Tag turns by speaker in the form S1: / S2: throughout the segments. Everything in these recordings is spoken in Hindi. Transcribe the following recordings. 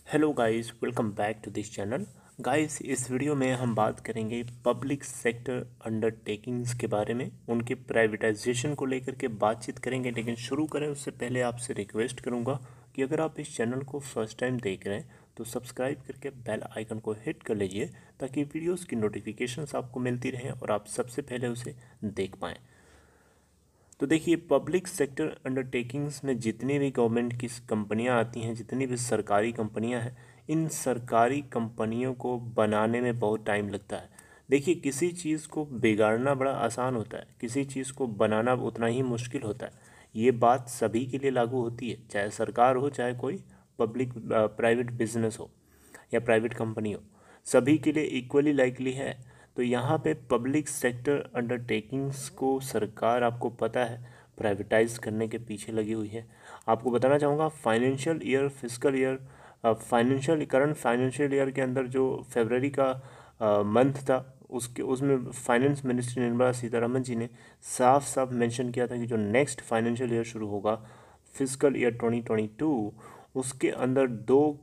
S1: Hello guys, welcome back to this channel. Guys, इस वीडियो में हम बात करेंगे पब्लिक सेक्टर अंडरटेकिंग्स के बारे में, उनके प्राइवेटाइजेशन को लेकर के बातचीत करेंगे। लेकिन शुरू करें उससे पहले आपसे रिक्वेस्ट करूंगा कि अगर आप इस चैनल को फर्स्ट टाइम देख रहे हैं तो सब्सक्राइब करके बेल आइकन को हिट कर लीजिए ताकि वीडियोज़ की नोटिफिकेशंस आपको मिलती रहें और आप सबसे पहले उसे देख पाएँ। तो देखिए, पब्लिक सेक्टर अंडरटेकिंग्स में जितनी भी गवर्नमेंट की कंपनियां आती हैं, जितनी भी सरकारी कंपनियां हैं, इन सरकारी कंपनियों को बनाने में बहुत टाइम लगता है। देखिए, किसी चीज़ को बिगाड़ना बड़ा आसान होता है, किसी चीज़ को बनाना उतना ही मुश्किल होता है। ये बात सभी के लिए लागू होती है, चाहे सरकार हो, चाहे कोई पब्लिक प्राइवेट बिजनेस हो या प्राइवेट कंपनी हो, सभी के लिए इक्वली लाइकली है। तो यहाँ पे पब्लिक सेक्टर अंडरटेकिंग्स को सरकार, आपको पता है, प्राइवेटाइज करने के पीछे लगी हुई है। आपको बताना चाहूँगा, financial year, physical year, current financial year के अंदर जो फरवरी का मंथ था, उसमें फाइनेंस मिनिस्ट्री निर्मला सीतारमन जी ने साफ साफ मेंशन किया था कि जो नेक्स्ट फाइनेंशियल ईयर शुरू होगा, फिजिकल ईयर 2022, उसके अंदर दो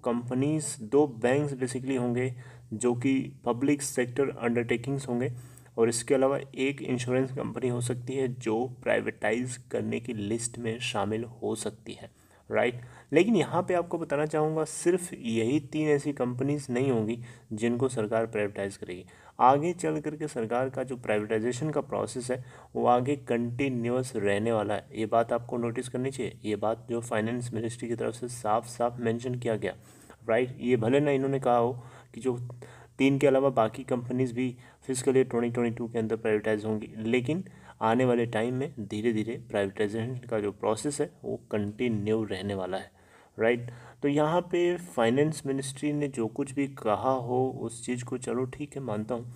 S1: बैंक्स बेसिकली होंगे जो कि पब्लिक सेक्टर अंडरटेकिंग्स होंगे, और इसके अलावा एक इंश्योरेंस कंपनी हो सकती है जो प्राइवेटाइज करने की लिस्ट में शामिल हो सकती है, राइट। लेकिन यहाँ पे आपको बताना चाहूँगा, सिर्फ यही 3 ऐसी कंपनीज नहीं होंगी जिनको सरकार प्राइवेटाइज करेगी। आगे चल करके सरकार का जो प्राइवेटाइजेशन का प्रोसेस है वो आगे कंटिन्यूअस रहने वाला है। ये बात आपको नोटिस करनी चाहिए, ये बात जो फाइनेंस मिनिस्ट्री की तरफ से साफ साफ मेंशन किया गया, राइट। ये भले ना इन्होंने कहा हो कि जो 3 के अलावा बाकी कंपनीज भी फिजिकल ईयर 2022 के अंदर प्राइवेटाइज होंगी, लेकिन आने वाले टाइम में धीरे धीरे प्राइवेटाइजेशन का जो प्रोसेस है वो कंटिन्यू रहने वाला है, राइट। तो यहाँ पे फाइनेंस मिनिस्ट्री ने जो कुछ भी कहा हो उस चीज़ को चलो ठीक है, मानता हूँ।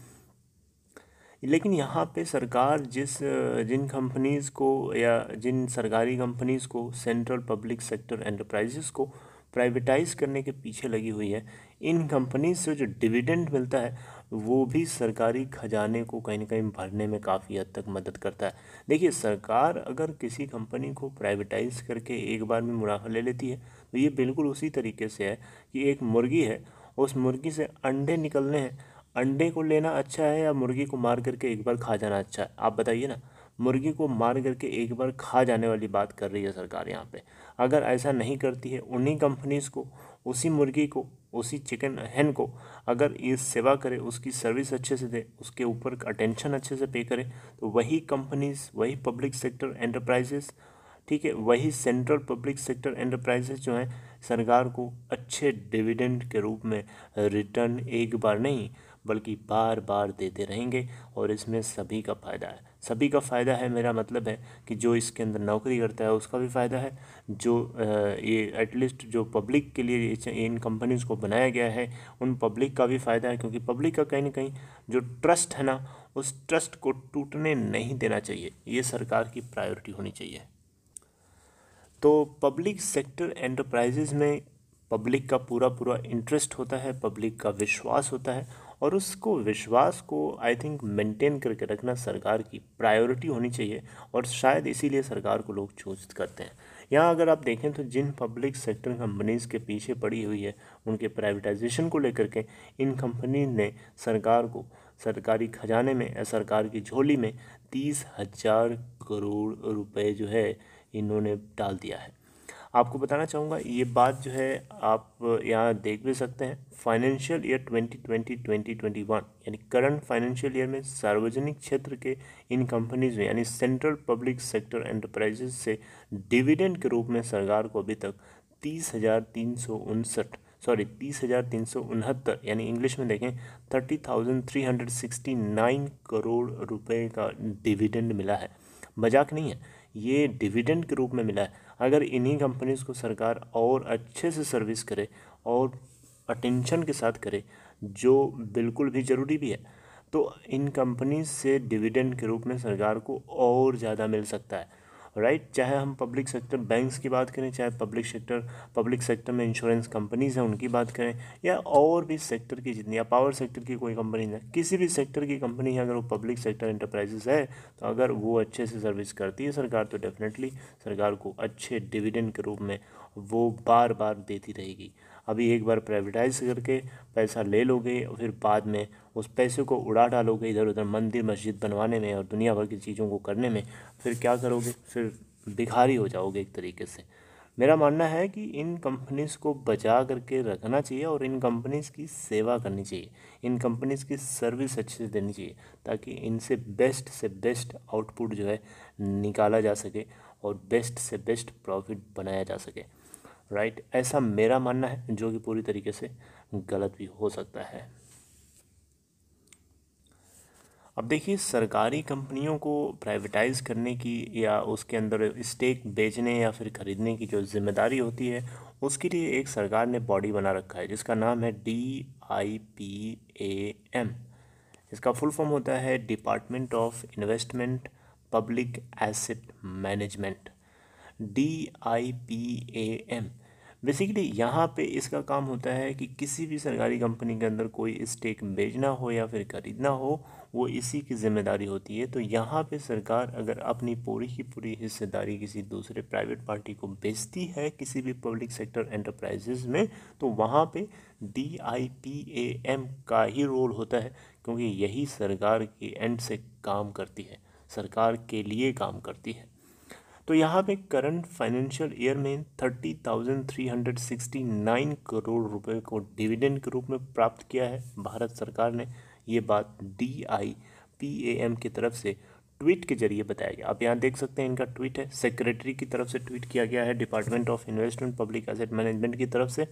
S1: लेकिन यहाँ पे सरकार जिन कंपनीज़ को या जिन सरकारी कंपनीज़ को, सेंट्रल पब्लिक सेक्टर एंटरप्राइजेस को प्राइवेटाइज करने के पीछे लगी हुई है, इन कंपनीज से जो डिविडेंड मिलता है वो भी सरकारी खजाने को कहीं ना कहीं भरने में काफ़ी हद तक मदद करता है। देखिए, सरकार अगर किसी कंपनी को प्राइवेटाइज करके एक बार में मुनाफा ले लेती है तो ये बिल्कुल उसी तरीके से है कि एक मुर्गी है, उस मुर्गी से अंडे निकलने हैं। अंडे को लेना अच्छा है या मुर्गी को मार करके एक बार खा जाना अच्छा है? आप बताइए ना। मुर्गी को मार करके एक बार खा जाने वाली बात कर रही है सरकार यहाँ पे। अगर ऐसा नहीं करती है, उन्हीं कंपनीज़ को, उसी मुर्गी को, उसी चिकन हैन को अगर ये सेवा करे, उसकी सर्विस अच्छे से दे, उसके ऊपर अटेंशन अच्छे से पे करे, तो वही कंपनीज, वही पब्लिक सेक्टर एंटरप्राइजेस, ठीक है, वही सेंट्रल पब्लिक सेक्टर एंटरप्राइजेस जो हैं, सरकार को अच्छे डिविडेंड के रूप में रिटर्न एक बार नहीं बल्कि बार बार देते रहेंगे। और इसमें सभी का फ़ायदा है। सभी का फ़ायदा है, मेरा मतलब है कि जो इसके अंदर नौकरी करता है उसका भी फ़ायदा है, जो ये एटलीस्ट जो पब्लिक के लिए इन कंपनीज़ को बनाया गया है उन पब्लिक का भी फ़ायदा है, क्योंकि पब्लिक का कहीं ना कहीं जो ट्रस्ट है ना, उस ट्रस्ट को टूटने नहीं देना चाहिए। ये सरकार की प्रायोरिटी होनी चाहिए। तो पब्लिक सेक्टर एंटरप्राइजेज में पब्लिक का पूरा पूरा इंटरेस्ट होता है, पब्लिक का विश्वास होता है, और उसको विश्वास को आई थिंक मेंटेन करके रखना सरकार की प्रायोरिटी होनी चाहिए, और शायद इसीलिए सरकार को लोग चूज करते हैं। यहाँ अगर आप देखें तो जिन पब्लिक सेक्टर कंपनीज़ के पीछे पड़ी हुई है, उनके प्राइवेटाइजेशन को लेकर के इन कंपनी ने सरकार को, सरकारी खजाने में या सरकार की झोली में 30,000 करोड़ रुपए जो है इन्होंने डाल दिया है। आपको बताना चाहूँगा, ये बात जो है आप यहाँ देख भी सकते हैं। फाइनेंशियल ईयर 2020-2021 यानी करंट फाइनेंशियल ईयर में सार्वजनिक क्षेत्र के इन कंपनीज में यानी सेंट्रल पब्लिक सेक्टर एंटरप्राइजेज से डिविडेंड के रूप में सरकार को अभी तक 30,369 यानी इंग्लिश में देखें 30,369 करोड़ रुपए का डिविडेंड मिला है। मजाक नहीं है, ये डिविडेंड के रूप में मिला है। अगर इन्हीं कंपनीज़ को सरकार और अच्छे से सर्विस करे और अटेंशन के साथ करे, जो बिल्कुल भी ज़रूरी भी है, तो इन कंपनीज से डिविडेंड के रूप में सरकार को और ज़्यादा मिल सकता है, राइट। चाहे हम पब्लिक सेक्टर बैंक्स की बात करें, चाहे पब्लिक सेक्टर में इंश्योरेंस कंपनीज हैं उनकी बात करें, या और भी सेक्टर की जितनी, या पावर सेक्टर की कोई कंपनी है, किसी भी सेक्टर की कंपनी है, अगर वो पब्लिक सेक्टर एंटरप्राइजेस है, तो अगर वो अच्छे से सर्विस करती है सरकार, तो डेफिनेटली सरकार को अच्छे डिविडेंड के रूप में वो बार बार देती रहेगी। अभी एक बार प्राइवेटाइज करके पैसा ले लोगे और फिर बाद में उस पैसे को उड़ा डालोगे इधर उधर मंदिर मस्जिद बनवाने में और दुनिया भर की चीज़ों को करने में, फिर क्या करोगे? फिर भिखारी हो जाओगे एक तरीके से। मेरा मानना है कि इन कंपनीज़ को बचा करके रखना चाहिए और इन कंपनीज़ की सेवा करनी चाहिए, इन कंपनीज़ की सर्विस अच्छे से देनी चाहिए, ताकि इनसे बेस्ट से बेस्ट आउटपुट जो है निकाला जा सके और बेस्ट से बेस्ट प्रॉफिट बनाया जा सके। राइट, ऐसा मेरा मानना है, जो कि पूरी तरीके से गलत भी हो सकता है। अब देखिए, सरकारी कंपनियों को प्राइवेटाइज करने की या उसके अंदर स्टेक बेचने या फिर खरीदने की जो जिम्मेदारी होती है, उसके लिए एक सरकार ने बॉडी बना रखा है जिसका नाम है DIPAM। इसका फुल फॉर्म होता है department of investment public asset management, DIPAM। Basically यहाँ पे इसका काम होता है कि किसी भी सरकारी कंपनी के अंदर कोई स्टेक बेचना हो या फिर खरीदना हो, वो इसी की जिम्मेदारी होती है। तो यहाँ पे सरकार अगर अपनी पूरी की पूरी हिस्सेदारी किसी दूसरे प्राइवेट पार्टी को बेचती है किसी भी पब्लिक सेक्टर एंटरप्राइजेज में, तो वहाँ पे DIPAM का ही रोल होता है, क्योंकि यही सरकार के एंड से काम करती है, सरकार के लिए काम करती है। तो यहाँ पे करंट फाइनेंशियल ईयर में 30,369 करोड़ रुपए को डिविडेंड के रूप में प्राप्त किया है भारत सरकार ने। ये बात DIPAM की तरफ से ट्वीट के जरिए बताया गया। आप यहाँ देख सकते हैं, इनका ट्वीट है, सेक्रेटरी की तरफ से ट्वीट किया गया है department of investment public asset management की तरफ से।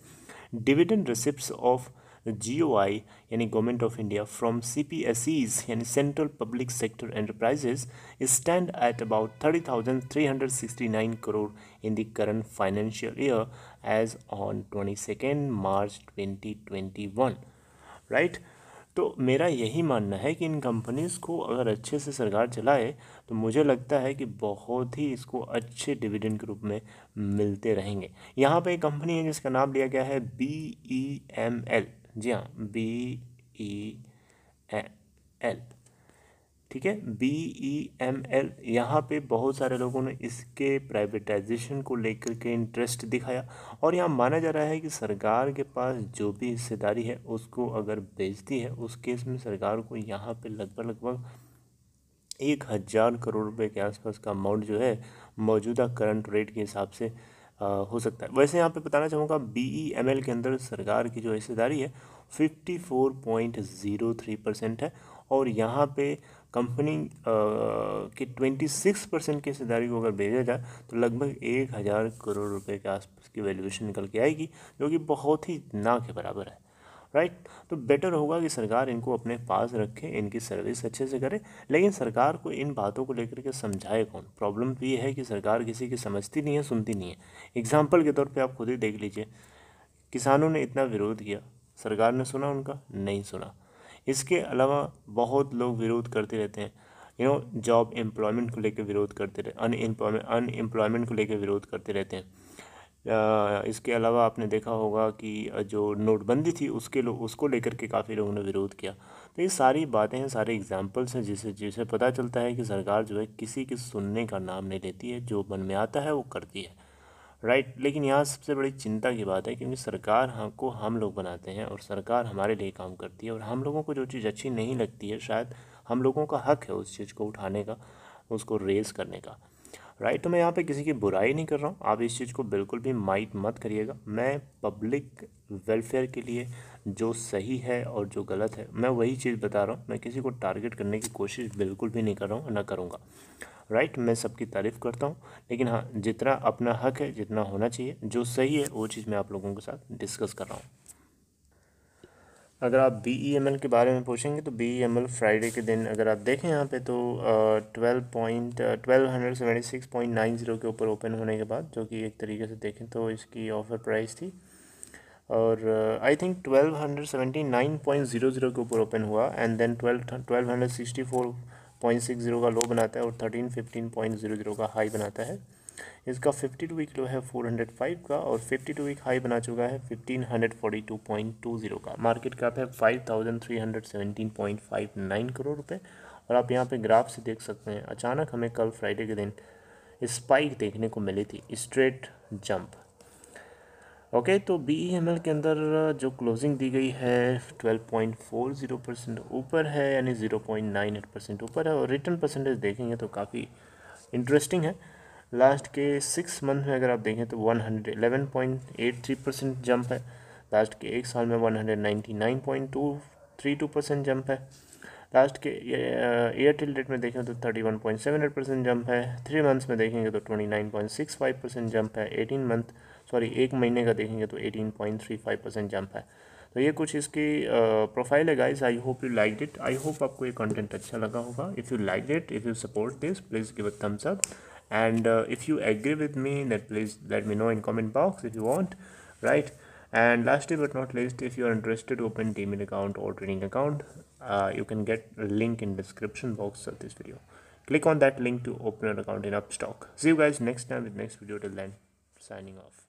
S1: डिविडेंड रिसिप्ट्स ऑफ GOI यानी government of India from CPSEs यानी central public sector enterprises stand at about 30,369 crore in the current financial year as on 22nd March 2021। Right, तो मेरा यही मानना है कि इन कंपनीज़ को अगर अच्छे से सरकार चलाए तो मुझे लगता है कि बहुत ही इसको अच्छे डिविडेंड के रूप में मिलते रहेंगे। यहाँ पे एक कंपनी है जिसका नाम लिया गया है BEML। जी हाँ, BEML, ठीक है, BEML। यहाँ पे बहुत सारे लोगों ने इसके प्राइवेटाइजेशन को लेकर के इंटरेस्ट दिखाया और यहाँ माना जा रहा है कि सरकार के पास जो भी हिस्सेदारी है उसको अगर बेचती है, उस केस में सरकार को यहाँ पे लगभग 1,000 करोड़ रुपए के आसपास का अमाउंट जो है मौजूदा करंट रेट के हिसाब से हो सकता है। वैसे यहाँ पे बताना चाहूँगा, BEML के अंदर सरकार की जो हिस्सेदारी है 54.03% है और यहाँ पे कंपनी की 26% की हिस्सेदारी को अगर भेजा जाए तो लगभग 1,000 करोड़ रुपए के आसपास की वैल्यूएशन निकल के आएगी, जो कि बहुत ही ना के बराबर है। राइट, तो बेटर होगा कि सरकार इनको अपने पास रखे, इनकी सर्विस अच्छे से करे, लेकिन सरकार को इन बातों को लेकर के समझाए कौन? प्रॉब्लम तो ये है कि सरकार किसी की समझती नहीं है, सुनती नहीं है। एग्जाम्पल के तौर पे आप खुद ही देख लीजिए, किसानों ने इतना विरोध किया, सरकार ने सुना उनका? नहीं सुना। इसके अलावा बहुत लोग विरोध करते रहते हैं, जॉब एम्प्लॉयमेंट को लेकर विरोध करते रहते, अनएम्प्लॉयमेंट को लेकर विरोध करते रहते हैं। इसके अलावा आपने देखा होगा कि जो नोटबंदी थी उसको लेकर के काफ़ी लोगों ने विरोध किया। तो ये सारी बातें हैं, सारे एग्जाम्पल्स हैं जिसे पता चलता है कि सरकार जो है किसी के सुनने का नाम नहीं लेती है, जो मन में आता है वो करती है। राइट, लेकिन यहाँ सबसे बड़ी चिंता की बात है, क्योंकि सरकार हमको हम लोग बनाते हैं और सरकार हमारे लिए काम करती है, और हम लोगों को जो चीज़ अच्छी नहीं लगती है, शायद हम लोगों का हक है उस चीज़ को उठाने का, उसको रेज़ करने का। राइट, तो मैं यहाँ पे किसी की बुराई नहीं कर रहा हूँ, आप इस चीज़ को बिल्कुल भी माइंड मत करिएगा। मैं पब्लिक वेलफेयर के लिए जो सही है और जो गलत है मैं वही चीज़ बता रहा हूँ। मैं किसी को टारगेट करने की कोशिश बिल्कुल भी नहीं कर रहा हूँ, ना करूँगा। राइट, मैं सबकी तारीफ़ करता हूँ, लेकिन हाँ, जितना अपना हक है, जितना होना चाहिए, जो सही है, वो चीज़ मैं आप लोगों के साथ डिस्कस कर रहा हूँ। अगर आप BEML के बारे में पूछेंगे तो BEML फ्राइडे के दिन अगर आप देखें यहाँ पे तो 12,176.90 के ऊपर ओपन होने के बाद, जो कि एक तरीके से देखें तो इसकी ऑफर प्राइस थी, और आई थिंक 1279.00 के ऊपर ओपन हुआ, एंड देन 1264.60 का लो बनाता है और 1315.00 का हाई बनाता है। इसका 52 वीक लो है 405 का, और 52 वीक हाई बना चुका है 1542.20 का। मार्केट कैप है 5,317.59 करोड़ रुपए। और आप यहाँ पे ग्राफ से देख सकते हैं, अचानक हमें कल फ्राइडे के दिन स्पाइक देखने को मिली थी, स्ट्रेट जंप। ओके, तो BEML के अंदर जो क्लोजिंग दी गई है 12.40% ऊपर है, यानी 0.98% ऊपर है। और रिटर्न परसेंटेज देखेंगे तो काफ़ी इंटरेस्टिंग है। लास्ट के 6 मंथ में अगर आप देखें तो 111.83% जंप है। लास्ट के एक साल में 199.232% जंप है। लास्ट के ईयर टिल डेट में देखें तो 31.78% जंप है। 3 मंथ्स में देखेंगे तो 29.65% जंप है। 1 महीने का देखेंगे तो 18.35% जंप है। तो ये कुछ इसकी प्रोफाइल है guys. I hope you like it. I hope आपको ये कंटेंट अच्छा लगा होगा। If you like it, if you support this, please give a thumbs up, and if you agree with me, then please let me know in comment box if you want, right? And lastly but not least, if you are interested to open Demat account or trading account, you can get a link in description box of this video. Click on that link to open an account in Upstock. See you guys next time with next video. Till then, signing off.